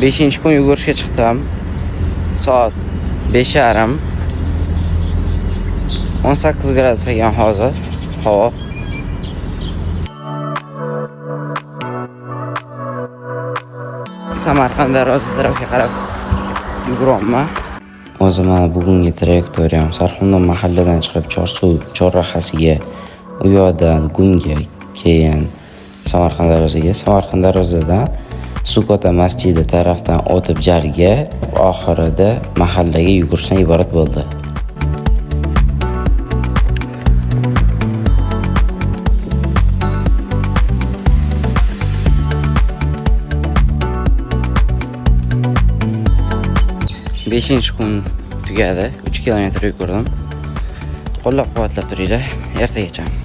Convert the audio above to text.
5-kun yugurishga chiqdim. Soat 5:30. 18 gradus ekan hozir havo. Samarqand darvoza tarafga qarab yuguryapman. O'zi mana bugungi trayektoriyam Sarxondan mahalladan chiqib Chorsuv chorrahasiga, u yoqdan Gunga, keyin Samarqand darvozaga, Samarqand darvozadan Sukota masjidi tarafdan o'tib jarga, oxirida mahallaga yugurishdan iborat bo'ldi. Beshinchi kun tugadi. 3 kilometr yugurdim. Qo'llab-quvvatlab turinglar. Ertagacha.